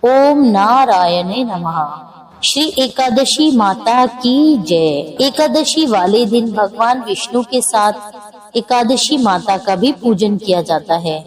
ओम नारायणे नमः। श्री एकादशी माता की जय। एकादशी वाले दिन भगवान विष्णु के साथ एकादशी माता का भी पूजन किया जाता है।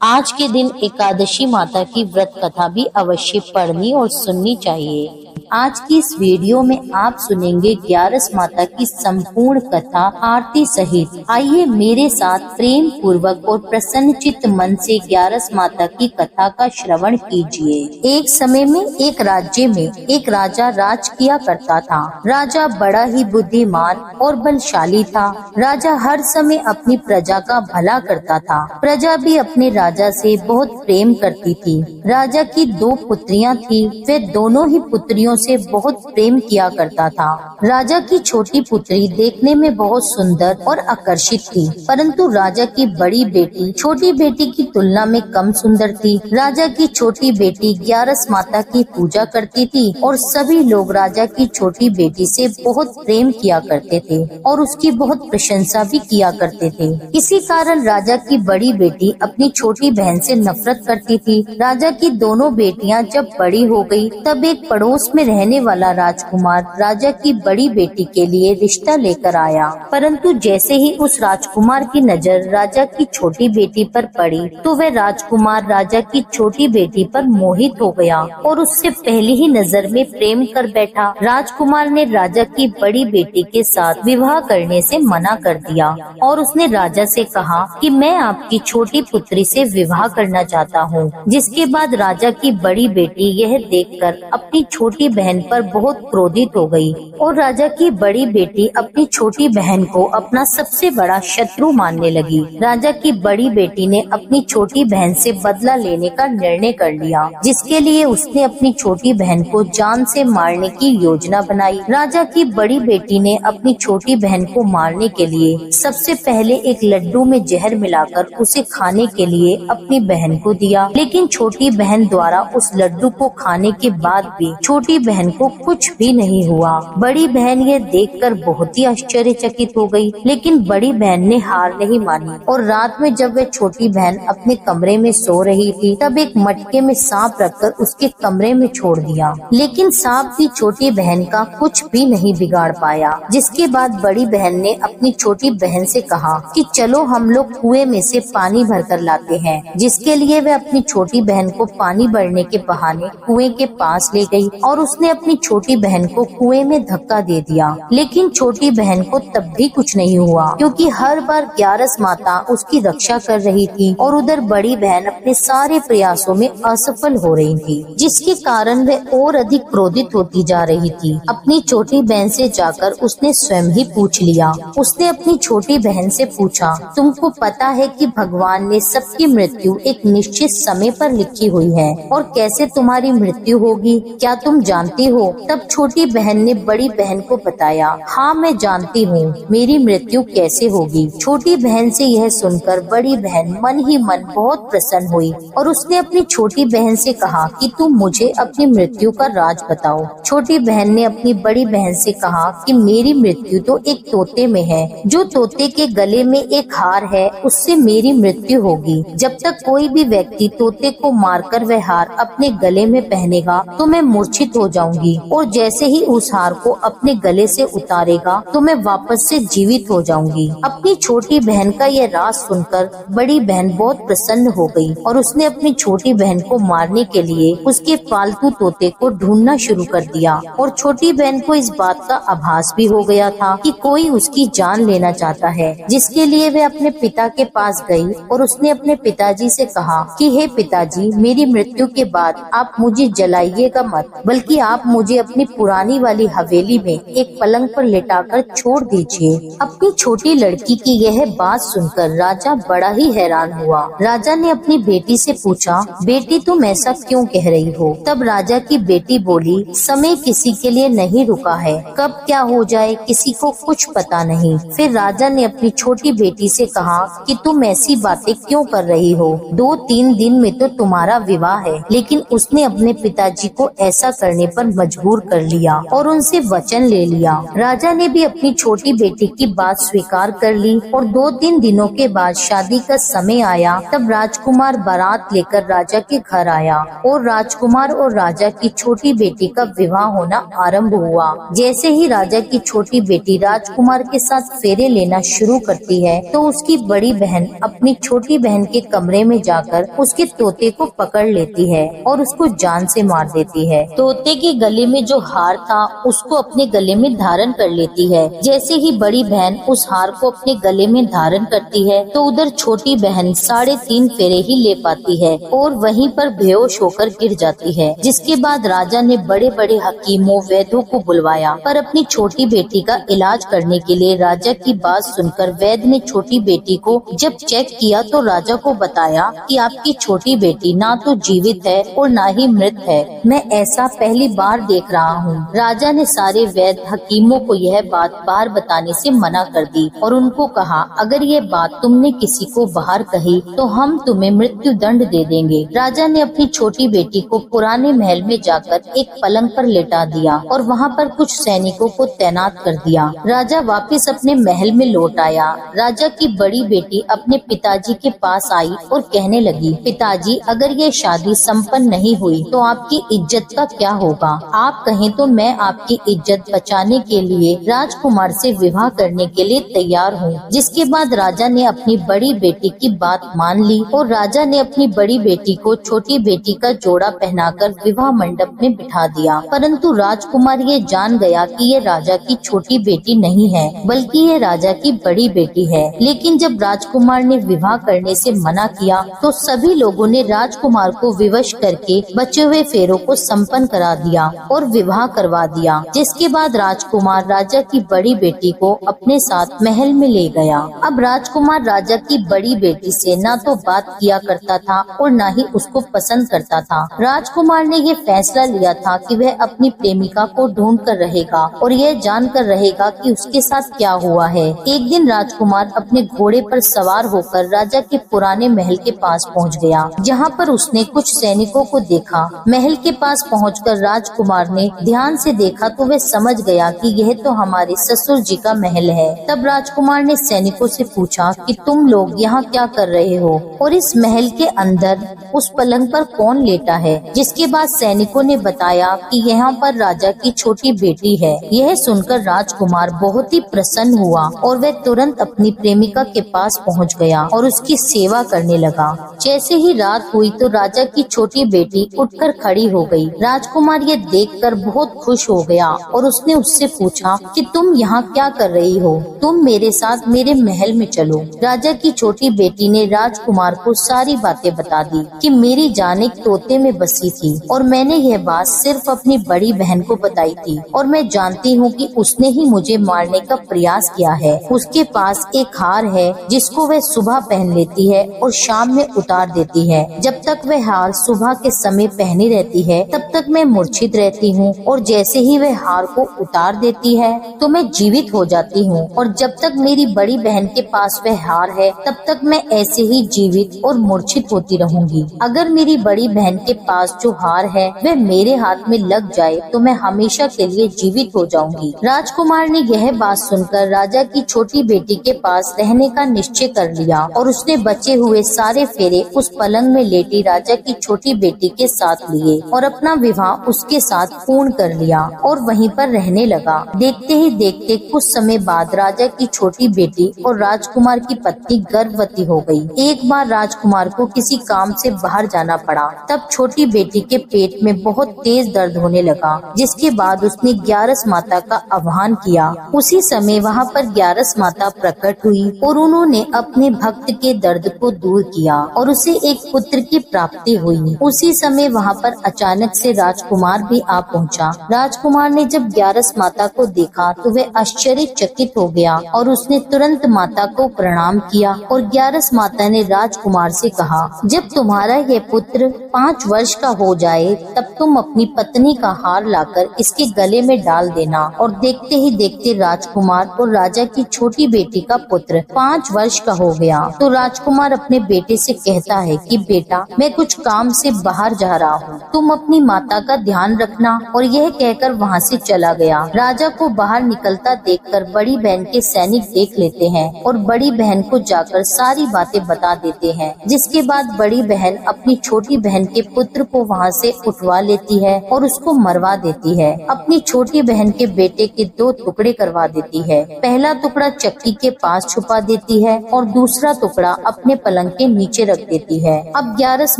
आज के दिन एकादशी माता की व्रत कथा भी अवश्य पढ़नी और सुननी चाहिए। आज की इस वीडियो में आप सुनेंगे ग्यारस माता की संपूर्ण कथा आरती सहित। आइए मेरे साथ प्रेम पूर्वक और प्रसन्नचित्त मन से ग्यारस माता की कथा का श्रवण कीजिए। एक समय में एक राज्य में एक राजा राज किया करता था। राजा बड़ा ही बुद्धिमान और बलशाली था। राजा हर समय अपनी प्रजा का भला करता था। प्रजा भी अपने राजा से बहुत प्रेम करती थी। राजा की 2 पुत्रियां थी। वे दोनों ही पुत्रियों से बहुत प्रेम किया करता था। राजा की छोटी पुत्री देखने में बहुत सुंदर और आकर्षित थी, परंतु राजा की बड़ी बेटी छोटी बेटी की तुलना में कम सुंदर थी। राजा की छोटी बेटी ग्यारस माता की पूजा करती थी और सभी लोग राजा की छोटी बेटी से बहुत प्रेम किया करते थे और उसकी बहुत प्रशंसा भी किया करते थे। इसी कारण राजा की बड़ी बेटी अपनी छोटी बहन से नफरत करती थी। राजा की दोनों बेटियां जब बड़ी हो गई, तब एक पड़ोस में रहने वाला राजकुमार राजा की बड़ी बेटी के लिए रिश्ता लेकर आया। परंतु जैसे ही उस राजकुमार की नजर राजा की छोटी बेटी पर पड़ी, तो वह राजकुमार राजा की छोटी बेटी पर मोहित हो गया और उससे पहली ही नजर में प्रेम कर बैठा। राजकुमार ने राजा की बड़ी बेटी के साथ विवाह करने से मना कर दिया और उसने राजा से कहा कि मैं आपकी छोटी पुत्री से विवाह करना चाहता हूँ। जिसके बाद राजा की बड़ी बेटी यह देखकर अपनी छोटी बहन पर बहुत क्रोधित हो गई और राजा की बड़ी बेटी अपनी छोटी बहन को अपना सबसे बड़ा शत्रु मानने लगी। राजा की बड़ी बेटी ने अपनी छोटी बहन से बदला लेने का निर्णय कर लिया, जिसके लिए उसने अपनी छोटी बहन को जान से मारने की योजना बनाई। राजा की बड़ी बेटी ने अपनी छोटी बहन को मारने के लिए सबसे पहले एक लड्डू में जहर मिलाकर उसे खाने के लिए अपनी बहन को दिया, लेकिन छोटी बहन द्वारा उस लड्डू को खाने के बाद भी छोटी बहन को कुछ भी नहीं हुआ। बड़ी बहन ये देखकर बहुत ही आश्चर्यचकित हो गई, लेकिन बड़ी बहन ने हार नहीं मानी और रात में जब वह छोटी बहन अपने कमरे में सो रही थी, तब एक मटके में सांप रखकर उसके कमरे में छोड़ दिया, लेकिन सांप भी छोटी बहन का कुछ भी नहीं बिगाड़ पाया। जिसके बाद बड़ी बहन ने अपनी छोटी बहन से कहा कि चलो हम लोग कुएं में से पानी भरकर लाते हैं। जिसके लिए वह अपनी छोटी बहन को पानी भरने के बहाने कुएं के पास ले गई और उसने अपनी छोटी बहन को कुएं में धक्का दे दिया, लेकिन छोटी बहन को तब भी कुछ नहीं हुआ, क्योंकि हर बार ग्यारस माता उसकी रक्षा कर रही थी और उधर बड़ी बहन अपने सारे प्रयासों में असफल हो रही थी, जिसके कारण वह और अधिक क्रोधित होती जा रही थी। अपनी छोटी बहन से जाकर उसने स्वयं ही पूछ लिया। उसने अपनी छोटी बहन से पूछा, तुमको पता है कि भगवान ने सबकी मृत्यु एक निश्चित समय पर लिखी हुई है और कैसे तुम्हारी मृत्यु होगी, क्या तुम जानती हो? तब छोटी बहन ने बड़ी बहन को बताया, हाँ मैं जानती हूँ मेरी मृत्यु कैसे होगी। छोटी बहन से यह सुनकर बड़ी बहन मन ही मन बहुत प्रसन्न हुई और उसने अपनी छोटी बहन से कहा कि तुम मुझे अपनी मृत्यु का राज बताओ। छोटी बहन ने अपनी बड़ी बहन से कहा कि मेरी मृत्यु तो एक तोते में है। जो तोते के गले में एक हार है, उससे मेरी मृत्यु होगी। जब तक कोई भी व्यक्ति तोते को मारकर वह हार अपने गले में पहनेगा तो मैं मूर्छित हो जाऊंगी और जैसे ही उस हार को अपने गले से उतारेगा तो मैं वापस से जीवित हो जाऊंगी। अपनी छोटी बहन का यह राज सुनकर बड़ी बहन बहुत प्रसन्न हो गई और उसने अपनी छोटी बहन को मारने के लिए उसके पालतू तोते को ढूंढना शुरू कर दिया और छोटी बहन को इस बात का आभास भी हो गया था कि कोई उसकी जान लेना चाहता है। जिसके लिए वह अपने पिता के पास गई और उसने अपने पिताजी से कहा कि हे पिताजी, मेरी मृत्यु के बाद आप मुझे जलाइएगा मत, बल्कि आप मुझे अपनी पुरानी वाली हवेली में एक पलंग पर लेटाकर छोड़ दीजिए। अपनी छोटी लड़की की यह बात सुनकर राजा बड़ा ही हैरान हुआ। राजा ने अपनी बेटी से पूछा, बेटी तुम ऐसा क्यों कह रही हो? तब राजा की बेटी बोली, समय किसी के लिए नहीं रुका है, कब क्या हो जाए किसी को कुछ पता नहीं। फिर राजा ने अपनी छोटी बेटी से कहा कि तुम ऐसी बातें क्यों कर रही हो? 2-3 दिन में तो तुम्हारा विवाह है। लेकिन उसने अपने पिताजी को ऐसा करने पर मजबूर कर लिया और उनसे वचन ले लिया। राजा ने भी अपनी छोटी बेटी की बात स्वीकार कर ली और 2-3 दिनों के बाद शादी का समय आया। तब राजकुमार बारात लेकर राजा के घर आया और राजकुमार और राजा की छोटी बेटी का विवाह होना आरंभ हुआ। जैसे ही राजा की छोटी बेटी राजकुमार के साथ फेरे लेना शुरू करती है तो उसकी बड़ी बहन अपनी छोटी बहन के कमरे में जाकर उसके तोते को पकड़ लेती है और उसको जान से मार देती है। तोते के गले में जो हार था उसको अपने गले में धारण कर लेती है। जैसे ही बड़ी बहन उस हार को अपने गले में धारण करती है तो उधर छोटी बहन 3.5 फेरे ही ले पाती है और वहीं पर बेहोश होकर गिर जाती है। जिसके बाद राजा ने बड़े बड़े हकीमों वैद्यों को बुलवाया, पर अपनी छोटी बेटी का इलाज करने के लिए राजा की बात सुनकर वैद्य ने छोटी बेटी को जब चेक किया तो राजा को बताया कि आपकी छोटी बेटी ना तो जीवित है और ना ही मृत है। मैं ऐसा पहली बार देख रहा हूँ। राजा ने सारे वैद्य हकीमों को यह बात बाहर बताने से मना कर दी और उनको कहा, अगर ये बात तुमने किसी को बाहर कही तो हम तुम्हें मृत्यु दंड दे देंगे। राजा ने अपनी छोटी बेटी को पुराने महल में जाकर एक पलंग पर लेटा दिया और वहाँ पर कुछ सैनिकों को तैनात कर दिया। राजा वापस अपने महल में लौट आया। राजा की बड़ी बेटी अपने पिताजी के पास आई और कहने लगी, पिताजी, अगर ये शादी संपन्न नहीं हुई तो आपकी इज्जत का क्या होगा? आप कहें तो मैं आपकी इज्जत बचाने के लिए राजकुमार से विवाह करने के लिए तैयार हूँ। जिसके बाद राजा ने अपनी बड़ी बेटी की बात मान ली और राजा ने अपनी बड़ी बेटी को छोटी बेटी का जोड़ा पहनाकर विवाह मंडप में बिठा दिया। परंतु राजकुमार ये जान गया कि ये राजा की छोटी बेटी नहीं है बल्कि ये राजा की बड़ी बेटी है। लेकिन जब राजकुमार ने विवाह करने से मना किया तो सभी लोगों ने राजकुमार को विवश करके बचे हुए फेरों को संपन्न करा दिया और विवाह करवा दिया। जिसके बाद राजकुमार राजा की बड़ी बेटी को अपने साथ महल में ले गया। अब राजकुमार राजा की बड़ी बेटी से न तो बात किया करता था और न ही उसको पसंद करता था। राजकुमार ने ये फैसला लिया था कि वह अपनी प्रेमिका को ढूंढ कर रहेगा और यह जान कर रहेगा कि उसके साथ क्या हुआ है। एक दिन राजकुमार अपने घोड़े पर सवार होकर राजा के पुराने महल के पास पहुंच गया, जहां पर उसने कुछ सैनिकों को देखा। महल के पास पहुंचकर राजकुमार ने ध्यान से देखा तो वह समझ गया कि यह तो हमारे ससुर जी का महल है। तब राजकुमार ने सैनिकों से पूछा कि तुम लोग यहाँ क्या कर रहे हो और इस महल के अंदर उस पलंग पर कौन लेटा है? जिसके बाद सैनिकों ने बताया कि यहाँ पर राजा की छोटी बेटी है। यह सुनकर राजकुमार बहुत ही प्रसन्न हुआ और वह तुरंत अपनी प्रेमिका के पास पहुँच गया और उसकी सेवा करने लगा। जैसे ही रात हुई तो राजा की छोटी बेटी उठकर खड़ी हो गई। राजकुमार ये देखकर बहुत खुश हो गया और उसने उससे पूछा कि तुम यहाँ क्या कर रही हो? तुम मेरे साथ मेरे महल में चलो। राजा की छोटी बेटी ने राजकुमार को सारी बातें बता दी कि मेरी जान एक तोते में बसी थी और मैंने यह बात सिर्फ अपनी बड़ी बहन को बताई थी और मैं जानती हूँ कि उसने ही मुझे मारने का प्रयास किया है। उसके पास एक हार है जिसको वह सुबह पहन लेती है और शाम में उतार देती है। जब तक वह हार सुबह के समय पहनी रहती है तब तक मैं मूर्छित रहती हूँ और जैसे ही वह हार को उतार देती है तो मैं जीवित हो जाती हूँ और जब तक मेरी बड़ी बहन के पास वह हार है तब तक मैं ऐसे ही जीवित और मूर्छित होती रहूंगी। अगर मेरी बड़ी बहन के पास जो हार है वह मेरे हाथ में लग जाए तो मैं हमेशा के लिए जीवित हो जाऊंगी। राजकुमार ने यह बात सुनकर राजा की छोटी बेटी के पास रहने का निश्चय कर लिया और उसने बचे हुए सारे फेरे उस पलंग में लेटी राजा की छोटी बेटी के साथ लिए और अपना विवाह उसके साथ पूर्ण कर लिया और वहीं पर रहने लगा। देखते ही देखते कुछ समय बाद राजा की छोटी बेटी और राजकुमार की पत्नी गर्भवती हो गई। एक बार राजकुमार को किसी काम से बाहर जाना पड़ा। तब छोटी बेटी के पेट में बहुत तेज दर्द होने लगा, जिसके बाद उसने ग्यारस माता का आह्वान किया। उसी समय वहाँ पर ग्यारस माता प्रकट हुई और उन्होंने अपने भक्त के दर्द को दूर किया और उसे एक पुत्र की प्राप्ति हुई। उसी समय वहाँ पर अचानक से राजकुमार भी आ पहुँचा। राजकुमार ने जब ग्यारस माता को देखा तो वह आश्चर्यचकित हो गया और उसने तुरंत माता को प्रणाम किया और ग्यारस माता ने राजकुमार से कहा, जब तुम्हारा यह पुत्र 5 वर्ष का हो जाए तब तुम अपनी पत्नी का हार लाकर इसके गले में डाल देना। और देखते ही देखते राजकुमार और राजा की छोटी बेटी का पुत्र 5 वर्ष का हो गया। तो राजकुमार अपने बेटे से कहता है कि बेटा, मैं कुछ काम से बाहर जा रहा हूँ, तुम अपनी माता माता का ध्यान रखना। और यह कहकर वहाँ से चला गया। राजा को बाहर निकलता देखकर बड़ी बहन के सैनिक देख लेते हैं और बड़ी बहन को जाकर सारी बातें बता देते हैं। जिसके बाद बड़ी बहन अपनी छोटी बहन के पुत्र को वहाँ से उठवा लेती है और उसको मरवा देती है। अपनी छोटी बहन के बेटे के 2 टुकड़े करवा देती है। पहला टुकड़ा चक्की के पास छुपा देती है और दूसरा टुकड़ा अपने पलंग के नीचे रख देती है। अब ग्यारस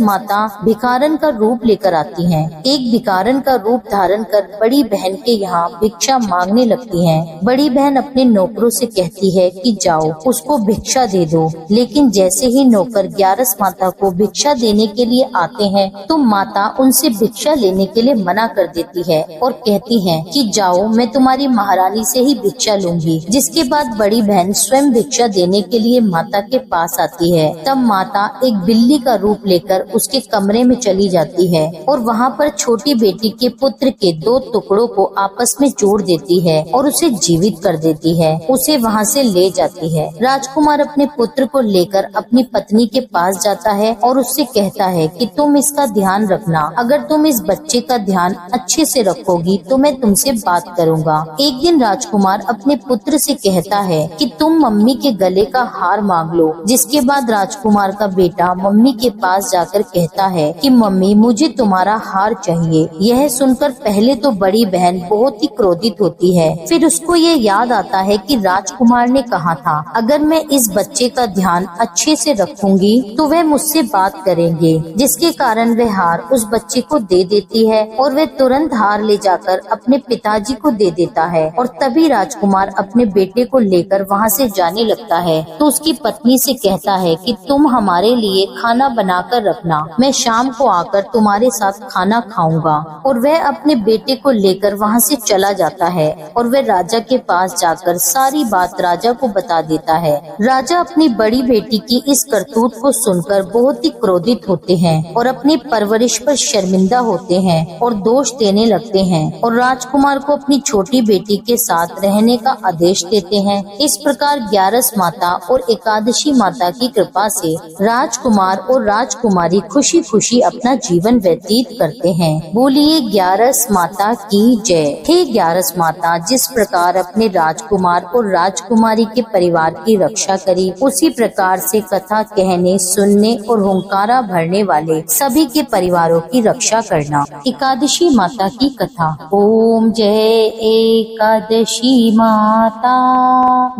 माता भिखारन का रूप लेकर आती हैं। एक भिखारन का रूप धारण कर बड़ी बहन के यहाँ भिक्षा मांगने लगती हैं। बड़ी बहन अपने नौकरों से कहती है कि जाओ उसको भिक्षा दे दो। लेकिन जैसे ही नौकर ग्यारस माता को भिक्षा देने के लिए आते हैं तो माता उनसे भिक्षा लेने के लिए मना कर देती है और कहती है कि जाओ मैं तुम्हारी महारानी से ही भिक्षा लूंगी। जिसके बाद बड़ी बहन स्वयं भिक्षा देने के लिए माता के पास आती है। तब माता एक बिल्ली का रूप लेकर उसके कमरे में चली जाती है और वहाँ पर छोटी बेटी के पुत्र के 2 टुकड़ों को आपस में जोड़ देती है और उसे जीवित कर देती है। उसे वहाँ से ले जाती है। राजकुमार अपने पुत्र को लेकर अपनी पत्नी के पास जाता है और उससे कहता है कि तुम इसका ध्यान रखना। अगर तुम इस बच्चे का ध्यान अच्छे से रखोगी तो मैं तुमसे बात करूँगा। एक दिन राजकुमार अपने पुत्र से कहता है कि तुम मम्मी के गले का हार मांग लो। जिसके बाद राजकुमार का बेटा मम्मी के पास जाकर कहता है कि मम्मी मुझे तुम्हारा हार चाहिए। यह सुनकर पहले तो बड़ी बहन बहुत ही क्रोधित होती है। फिर उसको ये याद आता है कि राजकुमार ने कहा था अगर मैं इस बच्चे का ध्यान अच्छे से रखूंगी तो वह मुझसे बात करेंगे। जिसके कारण वह हार उस बच्चे को दे देती है और वह तुरंत हार ले जाकर अपने पिताजी को दे देता है। और तभी राजकुमार अपने बेटे को लेकर वहाँ से जाने लगता है तो उसकी पत्नी से कहता है कि तुम हमारे लिए खाना बनाकर रखना, मैं शाम को आकर तुम्हारे साथ खाना खाऊंगा। और वह अपने बेटे को लेकर वहाँ से चला जाता है और वह राजा के पास जाकर सारी बात राजा को बता देता है। राजा अपनी बड़ी बेटी की इस करतूत को सुनकर बहुत ही क्रोधित होते हैं और अपनी परवरिश पर शर्मिंदा होते हैं और दोष देने लगते हैं और राजकुमार को अपनी छोटी बेटी के साथ रहने का आदेश देते हैं। इस प्रकार ग्यारस माता और एकादशी माता की कृपा से राजकुमार और राजकुमारी खुशी खुशी अपना जीवन व्यतीत करते हैं। बोलिए ग्यारस माता की जय। हे ग्यारस माता, जिस प्रकार अपने राजकुमार और राजकुमारी के परिवार की रक्षा करी, उसी प्रकार से कथा कहने, सुनने और हुंकारा भरने वाले सभी के परिवारों की रक्षा करना। एकादशी माता की कथा। ओम जय एकादशी माता,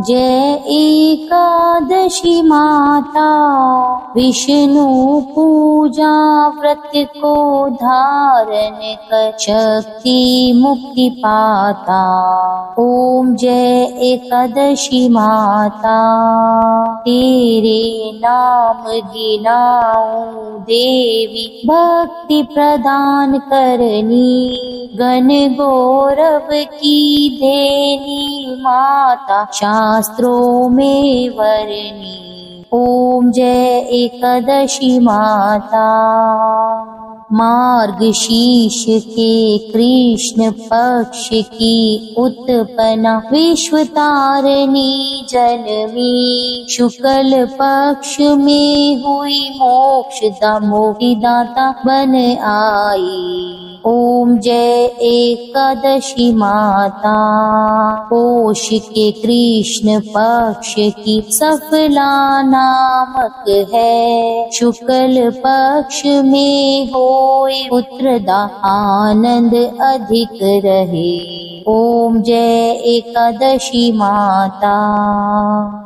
जय एकादशी माता। विष्णु पूजा व्रत को धारण कर शक्ति मुक्ति पाता। ओम जय एकादशी माता, तेरे नाम गिनाऊं देवी, भक्ति प्रदान करनी, गण गौरव की देनी माता, शास्त्रों में वरनी। ओम जय एकादशी माता। मार्गशीर्ष के कृष्ण पक्ष की उत्पन्ना, विश्व तारिणी जन्मी, शुक्ल पक्ष में हुई मोक्षदा, मोक्षदाता बन आई। ओम जय एकादशी माता। पोष के कृष्ण पक्ष की सफला नामक है, शुक्ल पक्ष में होए पुत्रदा, आनंद अधिक रहे। ओम जय एकादशी माता।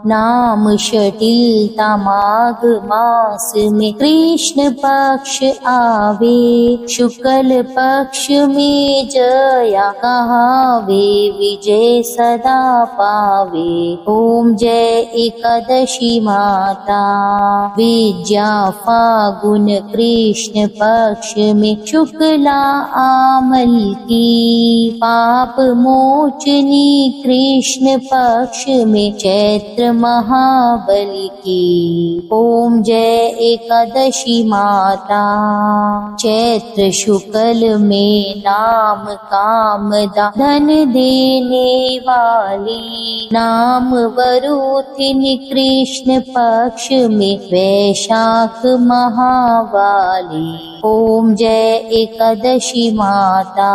नाम शटिलता माघ मास में कृष्ण पक्ष आवे, शुक्ल पक्ष में जया कहावे, विजय सदा पावे। ओम जय एकादशी माता। विद्या फागुन कृष्ण पक्ष में शुक्ला आमल की, पाप मोचनी कृष्ण पक्ष में चैत्र महाबली की। ओम जय एकादशी माता। चैत्र शुक्ल में नाम कामदा, धन देने वाली, नाम वरुथिनी कृष्ण पक्ष में वैशाख महावाली। ओम जय एकादशी माता।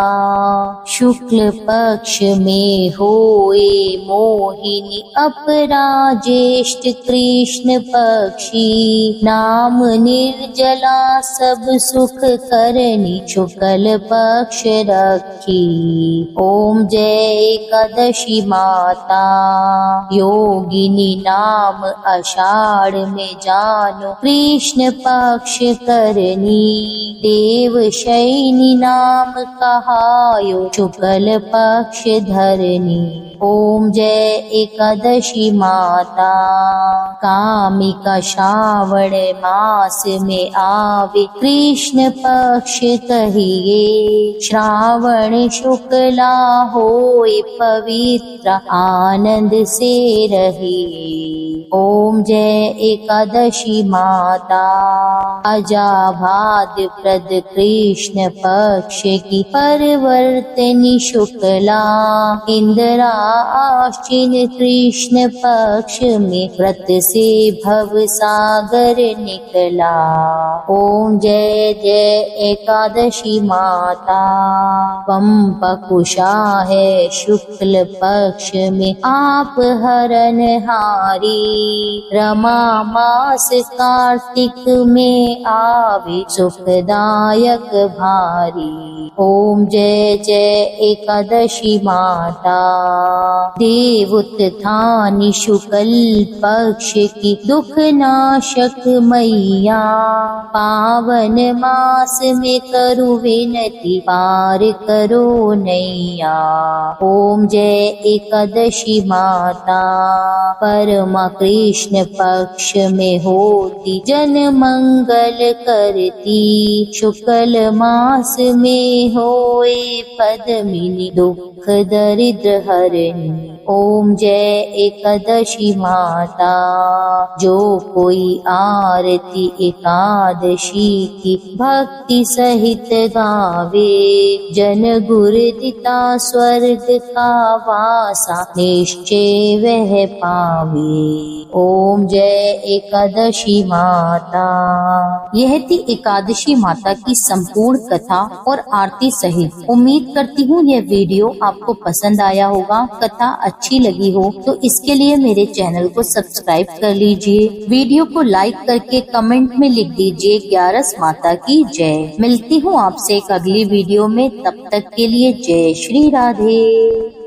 शुक्ल पक्ष में होए मोहिनी अपरा ज्येष्ठ कृष्ण पक्षी, नाम निर्जला सब सुख करनी शुक्ल पक्ष रखी। ओम जय एकादशी माता। योगिनी नाम आषाढ़ में जानो कृष्ण पक्ष करनी, देवशयनी नाम कहायो शुक्ल पक्ष धरनी। ओम जय एकादशी माता। कामिका श्रावण मास में आवे कृष्ण पक्ष कहिए, श्रावण शुक्ला होए पवित्र आनंद से रहिए। ओम जय एकादशी माता। अजाभाद प्रद कृष्ण पक्ष की परिवर्तनी शुक्ला, इंदिरा आश्विन कृष्ण पक्ष में व्रत से भव सागर निकला। ओम जय जय एकादशी माता। पंपकुशा है शुक्ल पक्ष में आप हरनहारी, रमा मास कार्तिक में आवे सुखदायक भारी। ओम जय जय एकादशी माता। देवोत्थानी शुक्ल पक्ष की दुख नाशक मैया, पावन मास में करु विनती पार करो नैया। ओम जय एकादशी माता। परमा कृष्ण पक्ष में होती जन मंगल करती, शुक्ल मास में होए पद्मिनी दुख दरिद्र हरणी। ओम जय एकादशी माता। जो कोई आरती एकादशी की भक्ति सहित गावे, जन गुरुदिता स्वर्ग का वासा निश्चय वह पावे। ओम जय एकादशी माता। यह थी एकादशी माता की संपूर्ण कथा और आरती सहित। उम्मीद करती हूँ यह वीडियो आपको पसंद आया होगा। कथा अच्छी लगी हो तो इसके लिए मेरे चैनल को सब्सक्राइब कर लीजिए। वीडियो को लाइक करके कमेंट में लिख दीजिए 11 माता की जय। मिलती हूँ आपसे एक अगली वीडियो में, तब तक के लिए जय श्री राधे।